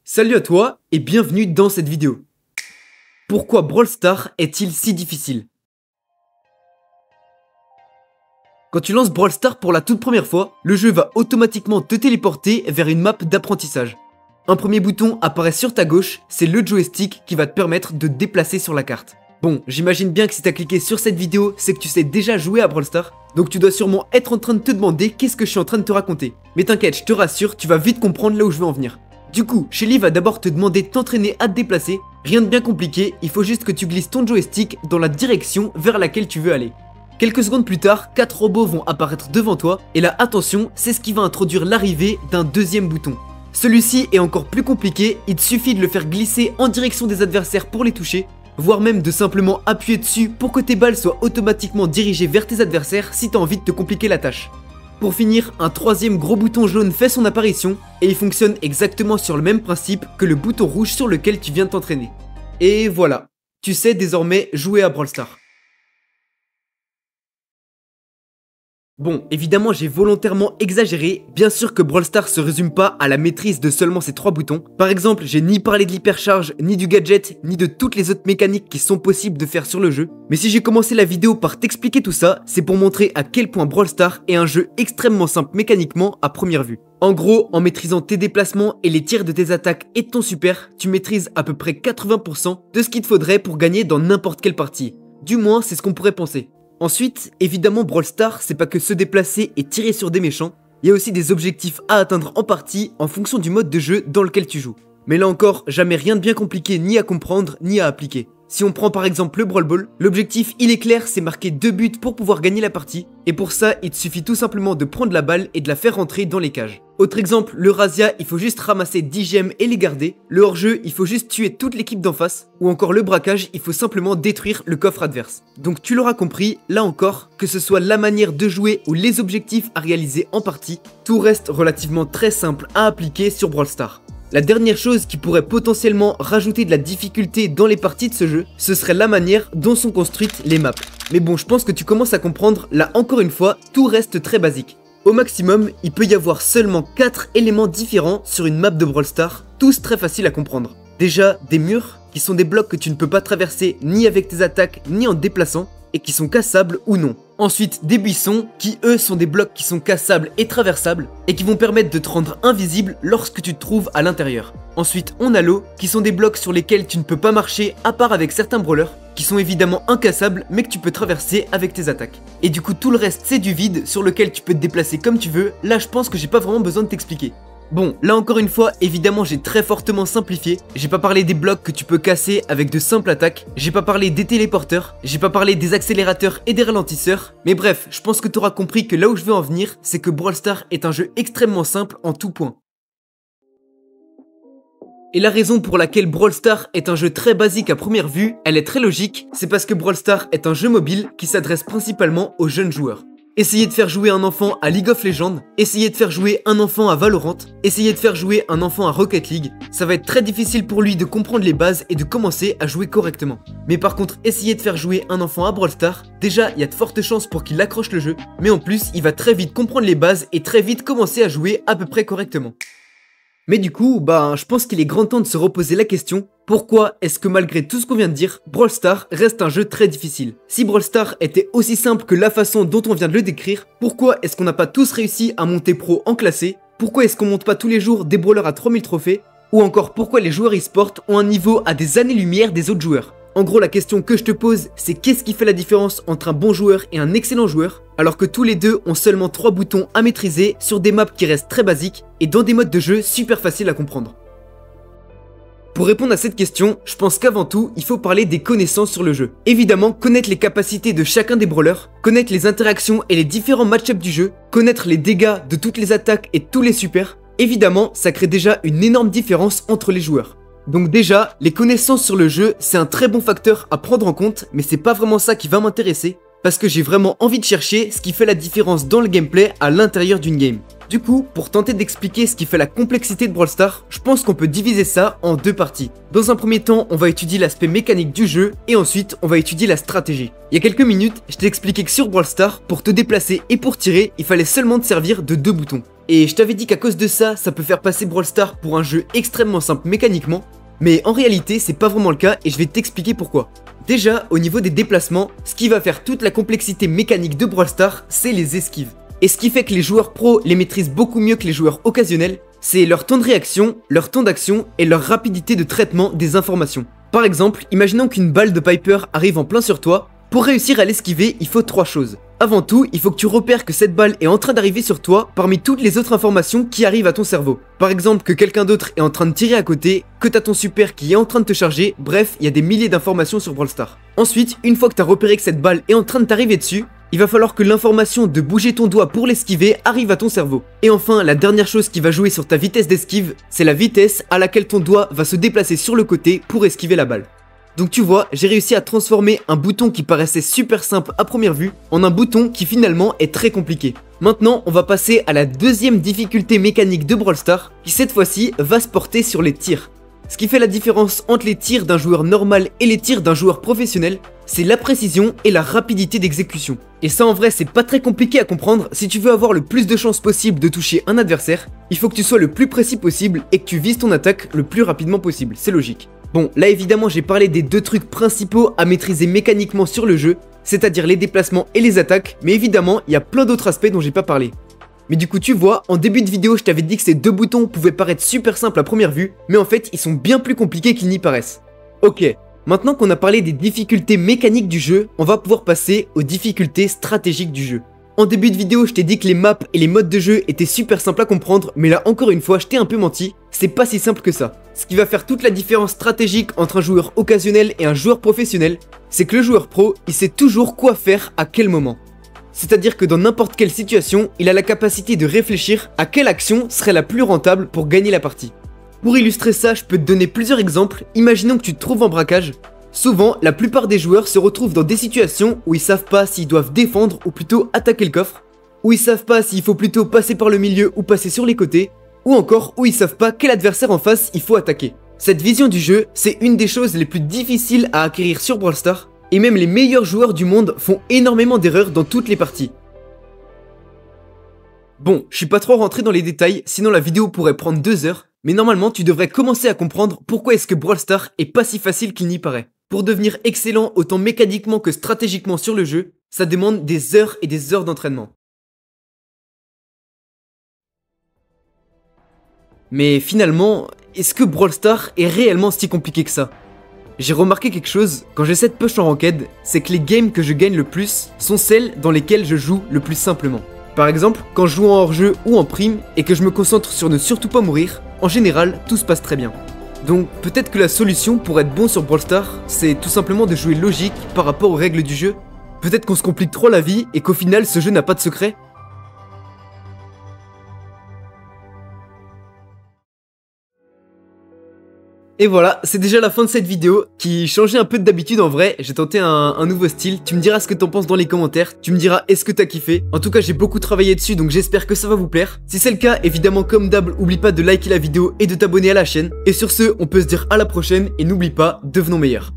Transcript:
Salut à toi et bienvenue dans cette vidéo. Pourquoi Brawl Stars est-il si difficile? Quand tu lances Brawl Stars pour la toute première fois, le jeu va automatiquement te téléporter vers une map d'apprentissage. Un premier bouton apparaît sur ta gauche, c'est le joystick qui va te permettre de te déplacer sur la carte. Bon, j'imagine bien que si t'as cliqué sur cette vidéo, c'est que tu sais déjà jouer à Brawl Stars, donc tu dois sûrement être en train de te demander qu'est-ce que je suis en train de te raconter. Mais t'inquiète, je te rassure, tu vas vite comprendre là où je veux en venir. Du coup, Shelly va d'abord te demander de t'entraîner à te déplacer, rien de bien compliqué, il faut juste que tu glisses ton joystick dans la direction vers laquelle tu veux aller. Quelques secondes plus tard, 4 robots vont apparaître devant toi, et là attention, c'est ce qui va introduire l'arrivée d'un deuxième bouton. Celui-ci est encore plus compliqué, il te suffit de le faire glisser en direction des adversaires pour les toucher, voire même de simplement appuyer dessus pour que tes balles soient automatiquement dirigées vers tes adversaires si t'as envie de te compliquer la tâche. Pour finir, un troisième gros bouton jaune fait son apparition et il fonctionne exactement sur le même principe que le bouton rouge sur lequel tu viens de t'entraîner. Et voilà, tu sais désormais jouer à Brawl Stars. Bon, évidemment j'ai volontairement exagéré, bien sûr que Brawl Stars se résume pas à la maîtrise de seulement ces 3 boutons. Par exemple, j'ai ni parlé de l'hypercharge, ni du gadget, ni de toutes les autres mécaniques qui sont possibles de faire sur le jeu. Mais si j'ai commencé la vidéo par t'expliquer tout ça, c'est pour montrer à quel point Brawl Stars est un jeu extrêmement simple mécaniquement à première vue. En gros, en maîtrisant tes déplacements et les tirs de tes attaques et de ton super, tu maîtrises à peu près 80% de ce qu'il te faudrait pour gagner dans n'importe quelle partie. Du moins, c'est ce qu'on pourrait penser. Ensuite, évidemment Brawl Stars, c'est pas que se déplacer et tirer sur des méchants, il y a aussi des objectifs à atteindre en partie en fonction du mode de jeu dans lequel tu joues. Mais là encore, jamais rien de bien compliqué ni à comprendre ni à appliquer. Si on prend par exemple le Brawl Ball, l'objectif il est clair, c'est marquer 2 buts pour pouvoir gagner la partie, et pour ça il te suffit tout simplement de prendre la balle et de la faire rentrer dans les cages. Autre exemple, le Razzia, il faut juste ramasser 10 gemmes et les garder, le hors-jeu, il faut juste tuer toute l'équipe d'en face, ou encore le braquage, il faut simplement détruire le coffre adverse. Donc tu l'auras compris, là encore, que ce soit la manière de jouer ou les objectifs à réaliser en partie, tout reste relativement très simple à appliquer sur Brawl Stars. La dernière chose qui pourrait potentiellement rajouter de la difficulté dans les parties de ce jeu, ce serait la manière dont sont construites les maps. Mais bon, je pense que tu commences à comprendre, là encore une fois, tout reste très basique. Au maximum, il peut y avoir seulement 4 éléments différents sur une map de Brawl Stars, tous très faciles à comprendre. Déjà, des murs, qui sont des blocs que tu ne peux pas traverser ni avec tes attaques ni en te déplaçant, et qui sont cassables ou non. Ensuite, des buissons, qui eux sont des blocs qui sont cassables et traversables, et qui vont permettre de te rendre invisible lorsque tu te trouves à l'intérieur. Ensuite, on a l'eau, qui sont des blocs sur lesquels tu ne peux pas marcher à part avec certains brawlers, qui sont évidemment incassables mais que tu peux traverser avec tes attaques. Et du coup tout le reste c'est du vide sur lequel tu peux te déplacer comme tu veux, là je pense que j'ai pas vraiment besoin de t'expliquer. Bon, là encore une fois, évidemment j'ai très fortement simplifié, j'ai pas parlé des blocs que tu peux casser avec de simples attaques, j'ai pas parlé des téléporteurs, j'ai pas parlé des accélérateurs et des ralentisseurs, mais bref, je pense que t'auras compris que là où je veux en venir, c'est que Brawl Stars est un jeu extrêmement simple en tout point. Et la raison pour laquelle Brawl Stars est un jeu très basique à première vue, elle est très logique, c'est parce que Brawl Stars est un jeu mobile qui s'adresse principalement aux jeunes joueurs. Essayez de faire jouer un enfant à League of Legends, essayez de faire jouer un enfant à Valorant, essayez de faire jouer un enfant à Rocket League, ça va être très difficile pour lui de comprendre les bases et de commencer à jouer correctement. Mais par contre, essayez de faire jouer un enfant à Brawl Stars, déjà il y a de fortes chances pour qu'il accroche le jeu, mais en plus il va très vite comprendre les bases et très vite commencer à jouer à peu près correctement. Mais du coup, je pense qu'il est grand temps de se reposer la question, pourquoi est-ce que malgré tout ce qu'on vient de dire, Brawl Stars reste un jeu très difficile? Si Brawl Stars était aussi simple que la façon dont on vient de le décrire, pourquoi est-ce qu'on n'a pas tous réussi à monter pro en classé? Pourquoi est-ce qu'on monte pas tous les jours des brawlers à 3000 trophées? Ou encore pourquoi les joueurs e-sport ont un niveau à des années-lumière des autres joueurs? En gros, la question que je te pose, c'est qu'est-ce qui fait la différence entre un bon joueur et un excellent joueur, alors que tous les deux ont seulement 3 boutons à maîtriser sur des maps qui restent très basiques et dans des modes de jeu super faciles à comprendre. Pour répondre à cette question, je pense qu'avant tout, il faut parler des connaissances sur le jeu. Évidemment, connaître les capacités de chacun des brawlers, connaître les interactions et les différents match-ups du jeu, connaître les dégâts de toutes les attaques et tous les supers, évidemment, ça crée déjà une énorme différence entre les joueurs. Donc déjà, les connaissances sur le jeu, c'est un très bon facteur à prendre en compte, mais c'est pas vraiment ça qui va m'intéresser, parce que j'ai vraiment envie de chercher ce qui fait la différence dans le gameplay à l'intérieur d'une game. Du coup, pour tenter d'expliquer ce qui fait la complexité de Brawl Stars, je pense qu'on peut diviser ça en deux parties. Dans un premier temps, on va étudier l'aspect mécanique du jeu, et ensuite, on va étudier la stratégie. Il y a quelques minutes, je t'ai expliqué que sur Brawl Stars, pour te déplacer et pour tirer, il fallait seulement te servir de deux boutons. Et je t'avais dit qu'à cause de ça, ça peut faire passer Brawl Stars pour un jeu extrêmement simple mécaniquement, mais en réalité, c'est pas vraiment le cas, et je vais t'expliquer pourquoi. Déjà, au niveau des déplacements, ce qui va faire toute la complexité mécanique de Brawl Stars, c'est les esquives. Et ce qui fait que les joueurs pros les maîtrisent beaucoup mieux que les joueurs occasionnels, c'est leur temps de réaction, leur temps d'action et leur rapidité de traitement des informations. Par exemple, imaginons qu'une balle de Piper arrive en plein sur toi. Pour réussir à l'esquiver, il faut trois choses. Avant tout, il faut que tu repères que cette balle est en train d'arriver sur toi parmi toutes les autres informations qui arrivent à ton cerveau. Par exemple, que quelqu'un d'autre est en train de tirer à côté, que t'as ton super qui est en train de te charger, bref, il y a des milliers d'informations sur Brawl Stars. Ensuite, une fois que t'as repéré que cette balle est en train de t'arriver dessus, il va falloir que l'information de bouger ton doigt pour l'esquiver arrive à ton cerveau. Et enfin, la dernière chose qui va jouer sur ta vitesse d'esquive, c'est la vitesse à laquelle ton doigt va se déplacer sur le côté pour esquiver la balle. Donc tu vois, j'ai réussi à transformer un bouton qui paraissait super simple à première vue en un bouton qui finalement est très compliqué. Maintenant, on va passer à la deuxième difficulté mécanique de Brawl Stars, qui cette fois-ci va se porter sur les tirs. Ce qui fait la différence entre les tirs d'un joueur normal et les tirs d'un joueur professionnel, c'est la précision et la rapidité d'exécution. Et ça en vrai c'est pas très compliqué à comprendre, si tu veux avoir le plus de chances possible de toucher un adversaire, il faut que tu sois le plus précis possible et que tu vises ton attaque le plus rapidement possible, c'est logique. Bon, là évidemment j'ai parlé des deux trucs principaux à maîtriser mécaniquement sur le jeu, c'est-à-dire les déplacements et les attaques, mais évidemment il y a plein d'autres aspects dont j'ai pas parlé. Mais du coup tu vois, en début de vidéo je t'avais dit que ces deux boutons pouvaient paraître super simples à première vue, mais en fait ils sont bien plus compliqués qu'ils n'y paraissent. Ok, maintenant qu'on a parlé des difficultés mécaniques du jeu, on va pouvoir passer aux difficultés stratégiques du jeu. En début de vidéo je t'ai dit que les maps et les modes de jeu étaient super simples à comprendre, mais là encore une fois je t'ai un peu menti, c'est pas si simple que ça. Ce qui va faire toute la différence stratégique entre un joueur occasionnel et un joueur professionnel, c'est que le joueur pro, il sait toujours quoi faire à quel moment. C'est-à-dire que dans n'importe quelle situation, il a la capacité de réfléchir à quelle action serait la plus rentable pour gagner la partie. Pour illustrer ça, je peux te donner plusieurs exemples. Imaginons que tu te trouves en braquage. Souvent, la plupart des joueurs se retrouvent dans des situations où ils savent pas s'ils doivent défendre ou plutôt attaquer le coffre, où ils savent pas s'il faut plutôt passer par le milieu ou passer sur les côtés, ou encore où ils savent pas quel adversaire en face il faut attaquer. Cette vision du jeu, c'est une des choses les plus difficiles à acquérir sur Brawl Stars, et même les meilleurs joueurs du monde font énormément d'erreurs dans toutes les parties. Bon, je suis pas trop rentré dans les détails, sinon la vidéo pourrait prendre 2 heures, mais normalement tu devrais commencer à comprendre pourquoi est-ce que Brawl Stars est pas si facile qu'il n'y paraît. Pour devenir excellent autant mécaniquement que stratégiquement sur le jeu, ça demande des heures et des heures d'entraînement. Mais finalement, est-ce que Brawl Stars est réellement si compliqué que ça ? J'ai remarqué quelque chose, quand j'essaie de push en ranked, c'est que les games que je gagne le plus sont celles dans lesquelles je joue le plus simplement. Par exemple, quand je joue en hors-jeu ou en prime et que je me concentre sur ne surtout pas mourir, en général, tout se passe très bien. Donc peut-être que la solution pour être bon sur Brawl Stars, c'est tout simplement de jouer logique par rapport aux règles du jeu. Peut-être qu'on se complique trop la vie et qu'au final ce jeu n'a pas de secret. Et voilà, c'est déjà la fin de cette vidéo, qui changeait un peu d'habitude en vrai, j'ai tenté un nouveau style, tu me diras ce que t'en penses dans les commentaires, tu me diras est-ce que t'as kiffé, en tout cas j'ai beaucoup travaillé dessus donc j'espère que ça va vous plaire. Si c'est le cas, évidemment comme d'hab, oublie pas de liker la vidéo et de t'abonner à la chaîne, et sur ce, on peut se dire à la prochaine, et n'oublie pas, devenons meilleurs.